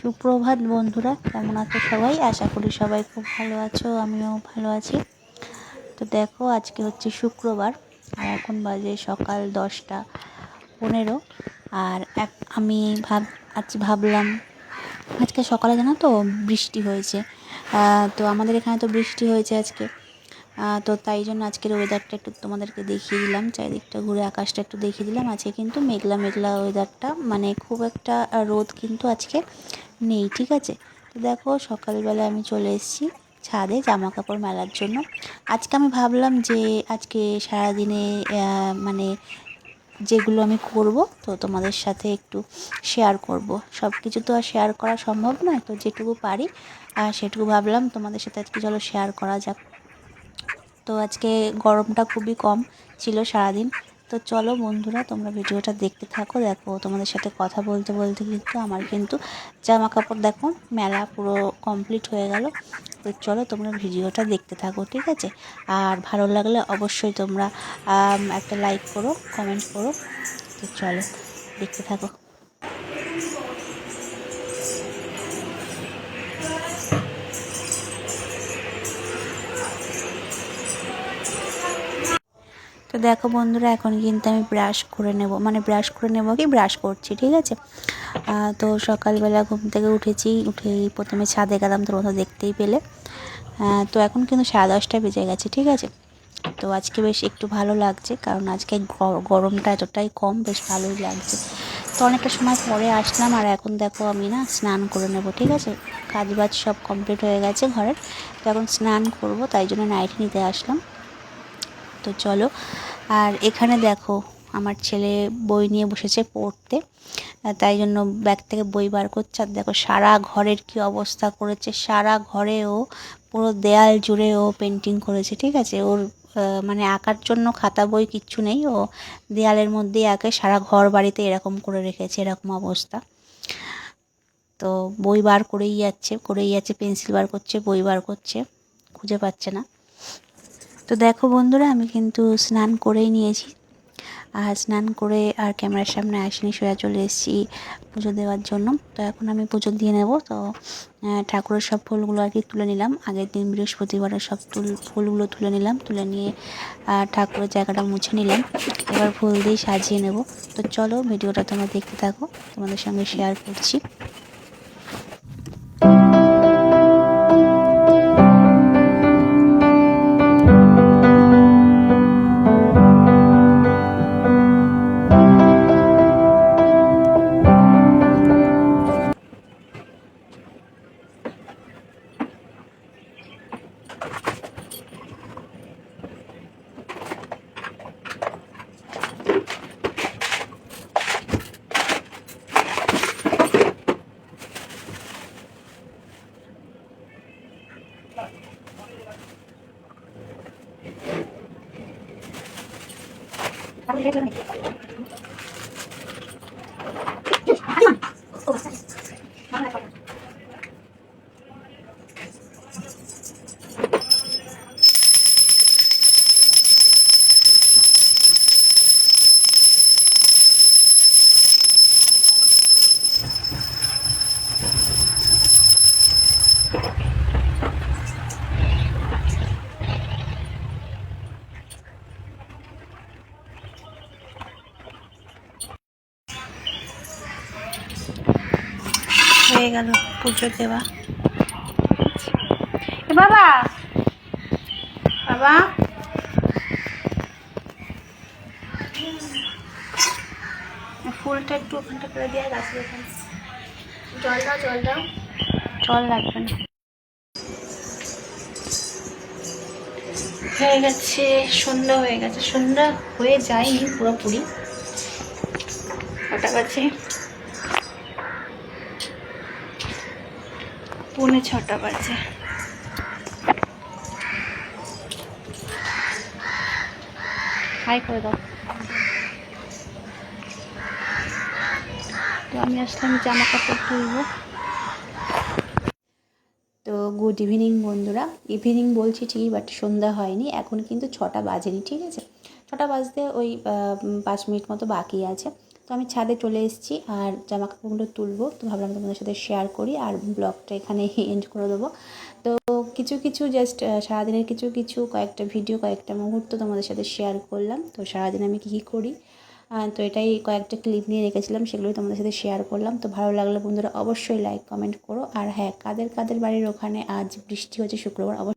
সুপ্রভাত বন্ধুরা, কেমন আছো সবাই? আশা করি সবাই খুব ভালো আছো, আমিও ভালো আছি। তো দেখো, আজকে হচ্ছে শুক্রবার আর এখন বাজে সকাল 10টা 15। আর আমি ভাবলাম আজকে সকালে জানো তো বৃষ্টি হয়েছে। তো আমাদের এখানে তো বৃষ্টি হয়েছে আজকে। তো তাই জন্য আজকের ওয়েদারটা একটু তোমাদেরকে দেখিয়ে দিলাম, চারিদিকটা ঘুরে আকাশটা একটু দেখিয়ে দিলাম। আজকে কিন্তু মেঘলা মেঘলা ওয়েদারটা, মানে খুব একটা রোদ কিন্তু আজকে নেই, ঠিক আছে। তো দেখো, সকালবেলা আমি চলে এসেছি ছাদে জামা কাপড় মেলার জন্য। আজকে আমি ভাবলাম যে আজকে সারাদিনে মানে যেগুলো আমি করব তো তোমাদের সাথে একটু শেয়ার করব। সব কিছু তো আর শেয়ার করা সম্ভব নয়, তো যেটুকু পারি সেটুকু ভাবলাম তোমাদের সাথে আজকে চলো শেয়ার করা যাক। তো আজকে গরমটা খুবই কম ছিল সারাদিন। তো চলো বন্ধুরা, তোমরা ভিডিওটা দেখতে থাকো। দেখো, তোমাদের সাথে কথা বলতে বলতে কিন্তু আমার কিন্তু জামা কাপড় দেখো মেলা পুরো কমপ্লিট হয়ে গেল। তো চলো তোমরা ভিডিওটা দেখতে থাকো, ঠিক আছে। আর ভালো লাগলে অবশ্যই তোমরা একটা লাইক করো, কমেন্ট করো। তো চলো দেখতে থাকো। তো দেখো বন্ধুরা, এখন কিন্তু আমি ব্রাশ করে নেব, মানে ব্রাশ করছি, ঠিক আছে। তো সকালবেলা ঘুম থেকে উঠেই প্রথমে ছাদে গেলাম, তোমরা তো দেখতেই পেলে। তো এখন কিন্তু 10:30 বেজে গেছে, ঠিক আছে। তো আজকে বেশ একটু ভালো লাগছে, কারণ আজকে গরমটা এতটাই কম, বেশ ভালোই লাগছে। তো অনেকটা সময় পরে আসলাম, আর এখন দেখো আমি না স্নান করে নেব, ঠিক আছে। কাজ বাজ সব কমপ্লিট হয়ে গেছে ঘরের। তো এখন স্নান করব, তাই জন্য নাইটি নিতে আসলাম। তো চলো। আর এখানে দেখো, আমার ছেলে বই নিয়ে বসেছে পড়তে, তাই জন্য ব্যাগ থেকে বই বার করছে। আর দেখো সারা ঘরের কি অবস্থা করেছে, সারা ঘরে ও পুরো দেয়াল জুড়ে ও পেন্টিং করেছে, ঠিক আছে। ওর মানে আঁকার জন্য খাতা বই কিচ্ছু নেই, ও দেয়ালের মধ্যেই আঁকে। সারা ঘর বাড়িতে এরকম করে রেখেছে, এরকম অবস্থা। তো বই বার করেই যাচ্ছে, পেন্সিল বার করছে, বই বার করছে, খুঁজে পাচ্ছে না। তো দেখো বন্ধুরা, আমি কিন্তু স্নান করেই নিয়েছি। আর স্নান করে আর ক্যামেরার সামনে আসিনি, সোজা চলে এসেছি পুজো দেওয়ার জন্য। তো এখন আমি পুজো দিয়ে নেব। তো ঠাকুরের সব ফুলগুলো আর কি তুলে নিলাম, আগের দিন বৃহস্পতিবারের সব ফুলগুলো তুলে নিলাম, তুলে নিয়ে ঠাকুরের জায়গাটা মুছে নিলাম। এবার ফুল দিয়ে সাজিয়ে নেব। তো চলো ভিডিওটা তোমরা দেখতে থাকো, তোমাদের সঙ্গে শেয়ার করছি। হয়ে গেল পুজো দেওয়া। বাবা বাবা ফুলটা একটু ওখানটা করে দিয়ে গাছের ওখানে জল দাও। জল লাগবে না। হয়ে গেছে, সন্ধ্যা হয়ে গেছে। সন্ধ্যা হয়ে যায়নি পুরোপুরি, কটা বাজে? 6:45 বাজে। হাই করে দাও। তো আমি আসলাম জামা কাপড় তুলবো। তো গুড ইভিনিং বন্ধুরা। ইভিনিং বলছি ঠিকই, বাট সন্ধ্যা হয়নি, এখন কিন্তু 6টা বাজেনি, ঠিক আছে। 6টা বাজতে ওই 5 মিনিট মতো বাকি আছে। তো আমি ছাদে চলে এসেছি আর জামা কাপড়গুলো তুলবো, তো ভাবলাম তোমাদের সাথে শেয়ার করি আর ব্লগটা এখানে এন্ড করে দেবো। তো কিছু কিছু জাস্ট সারাদিনের কিছু কিছু কয়েকটা ভিডিও, কয়েকটা মুহূর্ত তোমাদের সাথে শেয়ার করলাম। তো সারাদিন আমি কী কী করি, তো এটাই কয়েকটা ক্লিপ নিয়ে রেখেছিলাম, সেগুলোই তোমাদের সাথে শেয়ার করলাম। তো ভালো লাগলে বন্ধুরা অবশ্যই লাইক কমেন্ট করো। আর হ্যাঁ, কাদের কাদের বাড়ির ওখানে আজ বৃষ্টি হচ্ছে শুক্রবার, অবশ্যই